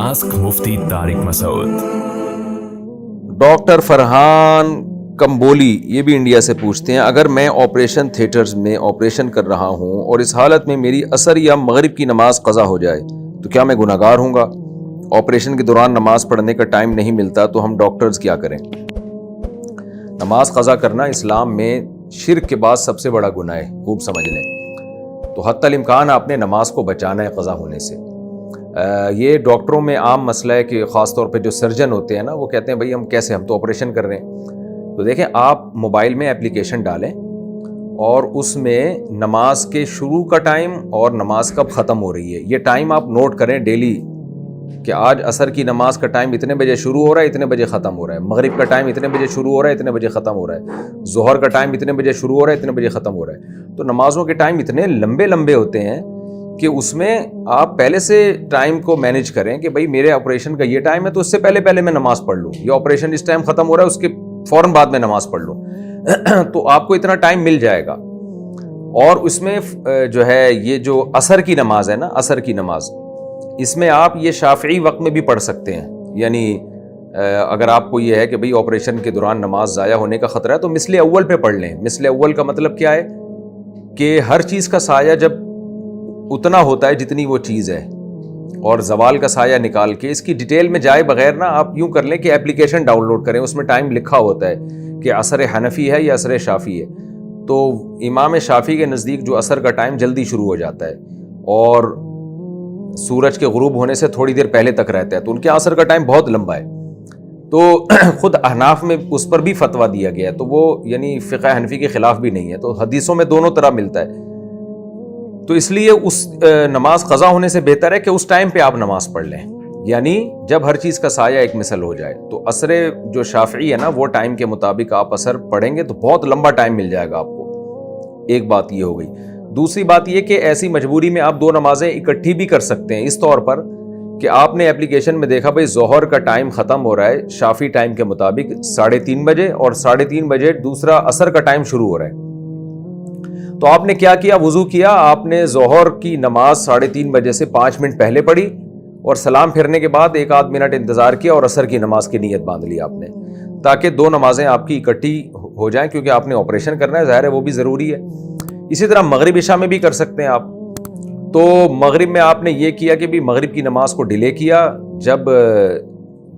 Ask मुफ्ती Tariq Masood. Doctor Farhan कंबोली ये भी India से पूछते हैं, अगर मैं ऑपरेशन थिएटर्स में ऑपरेशन कर रहा हूं और इस हालत में मेरी असर या मगरिब की नमाज कज़ा हो जाए तो क्या मैं गुनहगार हूँगा? ऑपरेशन के दौरान नमाज पढ़ने का टाइम नहीं मिलता तो हम डॉक्टर्स क्या करें? नमाज कज़ा करना इस्लाम में शिर्क के बाद सबसे बड़ा गुनाह है, खूब समझ लें। तो हत्तल इम्कान आपने नमाज को बचाना है कज़ा होने से। ये डॉक्टरों में आम मसला है कि ख़ास तौर पे जो सर्जन होते हैं ना, वो कहते हैं भाई हम तो ऑपरेशन कर रहे हैं। तो देखें, आप मोबाइल में एप्लीकेशन डालें और उसमें नमाज के शुरू का टाइम और नमाज कब ख़त्म हो रही है ये टाइम आप नोट करें डेली, कि आज असर की नमाज का टाइम इतने बजे शुरू हो रहा है, इतने बजे ख़त्म हो रहा है, मगरिब का टाइम इतने बजे शुरू हो रहा है, इतने बजे ख़त्म हो रहा है, ज़ोहर का टाइम इतने बजे शुरू हो रहा है, इतने बजे ख़त्म हो रहा है। तो नमाज़ों के टाइम इतने लंबे लंबे होते हैं कि उसमें आप पहले से टाइम को मैनेज करें कि भाई मेरे ऑपरेशन का ये टाइम है तो उससे पहले पहले मैं नमाज़ पढ़ लूँ, या ऑपरेशन इस टाइम ख़त्म हो रहा है उसके फ़ौरन बाद में नमाज़ पढ़ लूँ तो आपको इतना टाइम मिल जाएगा। और उसमें जो है ये जो असर की नमाज है ना, असर की नमाज, इसमें आप ये शाफ़ी वक्त में भी पढ़ सकते हैं। यानी अगर आपको ये है कि भाई ऑपरेशन के दौरान नमाज ज़ाया होने का ख़तरा है तो मिसले अव्वल पे पढ़ लें। मिसले अव्वल का मतलब क्या है कि हर चीज़ का साया जब उतना होता है जितनी वो चीज़ है, और ज़वाल का साया निकाल के, इसकी डिटेल में जाए बगैर ना आप यूँ कर लें कि एप्लीकेशन डाउनलोड करें, उसमें टाइम लिखा होता है कि असर हनफी है या असर शाफ़ी है। तो इमाम शाफ़ी के नज़दीक जो असर का टाइम जल्दी शुरू हो जाता है और सूरज के गुरूब होने से थोड़ी देर पहले तक रहता है, तो उनके असर का टाइम बहुत लंबा है। तो खुद अहनाफ में उस पर भी फतवा दिया गया है, तो वो यानी फ़िक़्ह हनफी के ख़िलाफ़ भी नहीं है। तो हदीसों में दोनों तरह मिलता है। तो इसलिए उस नमाज क़ज़ा होने से बेहतर है कि उस टाइम पे आप नमाज पढ़ लें, यानी जब हर चीज़ का साया एक मिसल हो जाए। तो असर जो शाफ़ी है ना, वो टाइम के मुताबिक आप असर पढ़ेंगे तो बहुत लंबा टाइम मिल जाएगा आपको। एक बात ये हो गई। दूसरी बात ये कि ऐसी मजबूरी में आप दो नमाजें इकट्ठी भी कर सकते हैं, इस तौर पर कि आपने एप्लीकेशन में देखा भाई ज़ोहर का टाइम ख़त्म हो रहा है शाफ़ी टाइम के मुताबिक 3:30 बजे, और 3:30 बजे दूसरा असर का टाइम शुरू हो रहा है। तो आपने क्या किया, वुज़ू किया, आपने ज़ोहर की नमाज 3:30 बजे से 5 मिनट पहले पढ़ी और सलाम फिरने के बाद 1-8 मिनट इंतज़ार किया और असर की नमाज की नीयत बांध ली आपने, ताकि दो नमाजें आपकी इकट्ठी हो जाएं, क्योंकि आपने ऑपरेशन करना है, ज़ाहिर है वो भी ज़रूरी है। इसी तरह मगरिब इशा में भी कर सकते हैं आप। तो मगरिब में आपने ये किया कि भी मगरिब की नमाज को डिले किया, जब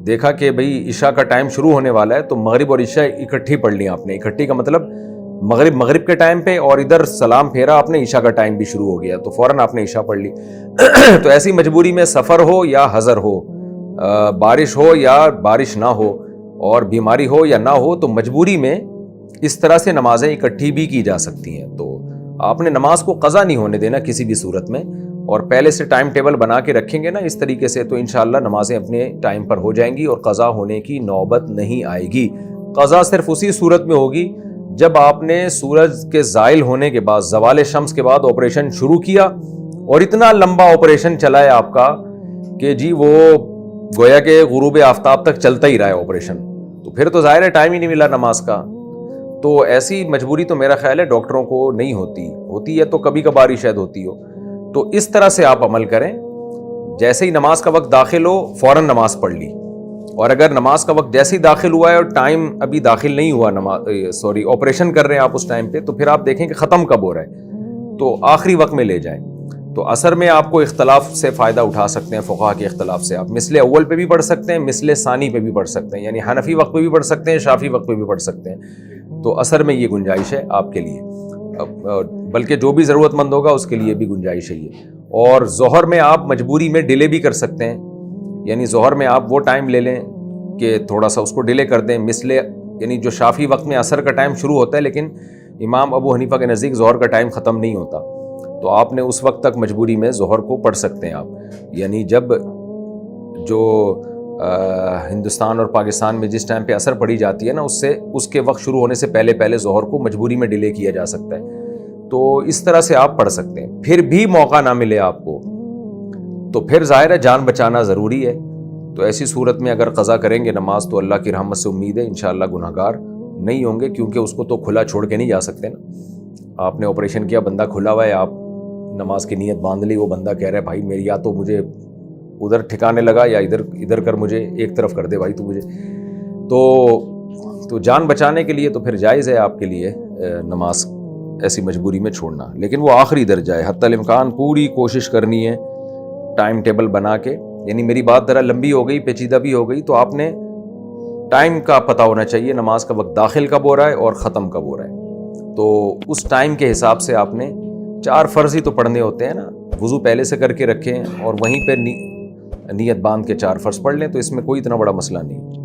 देखा कि भाई इशा का टाइम शुरू होने वाला है तो मगरिब और इशा इकट्ठी पढ़ ली आपने। इकट्ठी का मतलब मगरिब के टाइम पे, और इधर सलाम फेरा आपने, इशा का टाइम भी शुरू हो गया तो फ़ौरन आपने इशा पढ़ ली तो ऐसी मजबूरी में, सफ़र हो या हज़र हो, बारिश हो या बारिश ना हो, और बीमारी हो या ना हो, तो मजबूरी में इस तरह से नमाजें इकट्ठी भी की जा सकती हैं। तो आपने नमाज को क़ज़ा नहीं होने देना किसी भी सूरत में, और पहले से टाइम टेबल बना के रखेंगे ना इस तरीके से, तो इंशाअल्लाह नमाजें अपने टाइम पर हो जाएंगी और क़ज़ा होने की नौबत नहीं आएगी। क़ज़ा सिर्फ उसी सूरत में होगी जब आपने सूरज के ज़ाइल होने के बाद, ज़वाल शम्स के बाद ऑपरेशन शुरू किया और इतना लंबा ऑपरेशन चला है आपका कि जी वो गोया के गुरूब आफ्ताब तक चलता ही रहा है ऑपरेशन, तो फिर तो ज़ाहिर है टाइम ही नहीं मिला नमाज का। तो ऐसी मजबूरी तो मेरा ख्याल है डॉक्टरों को नहीं होती है तो कभी कभार ही शायद होती हो। तो इस तरह से आप अमल करें, जैसे ही नमाज का वक्त दाखिल हो फ़ौरन नमाज पढ़ ली, और अगर नमाज का वक्त जैसे ही दाखिल हुआ है और टाइम अभी दाखिल नहीं हुआ, ऑपरेशन कर रहे हैं आप उस टाइम पे, तो फिर आप देखें कि ख़त्म कब हो रहा है, तो आखिरी वक्त में ले जाएं। तो असर में आपको इख्तलाफ से फ़ायदा उठा सकते हैं, फ़ुक़हा के इख्तलाफ से। आप मिसले अव्वल पे भी पढ़ सकते हैं, मिसले सानी पे भी पढ़ सकते हैं, यानी हनफी वक्त पे भी पढ़ सकते हैं, शाफ़ी वक्त पे भी पढ़ सकते हैं। तो असर में ये गुंजाइश है आपके लिए, बल्कि जो भी ज़रूरतमंद होगा उसके लिए भी गुंजाइश है ये। और ज़ोहर में आप मजबूरी में डिले भी कर सकते हैं, यानी ज़ोहर में आप वो टाइम ले लें कि थोड़ा सा उसको डिले कर दें। मिसले यानी जो शाफ़ी वक्त में असर का टाइम शुरू होता है, लेकिन इमाम अबू हनीफ़ा के नज़दीक ज़ोहर का टाइम ख़त्म नहीं होता, तो आपने उस वक्त तक मजबूरी में ज़ोहर को पढ़ सकते हैं आप। यानी जब जो हिंदुस्तान और पाकिस्तान में जिस टाइम पे असर पड़ी जाती है ना, उसके वक्त शुरू होने से पहले पहले ज़ोहर को मजबूरी में डिले किया जा सकता है। तो इस तरह से आप पढ़ सकते हैं। फिर भी मौका ना मिले आपको तो फिर ज़ाहिर है जान बचाना ज़रूरी है। तो ऐसी सूरत में अगर क़ज़ा करेंगे नमाज तो अल्लाह की रहमत से उम्मीद है इंशाअल्लाह गुनहगार नहीं होंगे, क्योंकि उसको तो खुला छोड़ के नहीं जा सकते ना। आपने ऑपरेशन किया, बंदा खुला हुआ है, आप नमाज की नीयत बांध ली, वो बंदा कह रहा है भाई मेरी या तो मुझे ادھر ٹھکانے لگا یا ادھر کر مجھے ایک طرف کر دے بھائی تو مجھے تو جان بچانے کے لیے تو پھر جائز ہے آپ کے لیے نماز ایسی مجبوری میں چھوڑنا، لیکن وہ آخری درجہ ہے. حتی الامکان پوری کوشش کرنی ہے ٹائم ٹیبل بنا کے. یعنی میری بات ذرا لمبی ہو گئی، پیچیدہ بھی ہو گئی، تو آپ نے ٹائم کا پتہ ہونا چاہیے، نماز کا وقت داخل کب ہو رہا ہے اور ختم کب ہو رہا ہے. تو اس ٹائم کے حساب سے آپ نے 4 فرض ہی تو پڑھنے ہوتے ہیں نا، وضو پہلے سے کر کے رکھیں اور وہیں پہ نیت باندھ کے 4 فرض پڑھ لیں، تو اس میں کوئی اتنا بڑا مسئلہ نہیں.